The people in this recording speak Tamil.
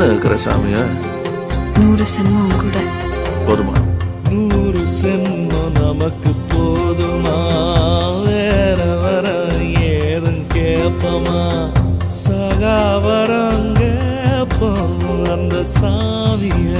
என்ன இருக்கிற சாமிய 100 சென்மம் கூட போதுமா? 100 சென்மம் நமக்கு போதுமா? வேற வர ஏதும் கேப்பமா? சகாவரம் கேப்போம் அந்த சாமிய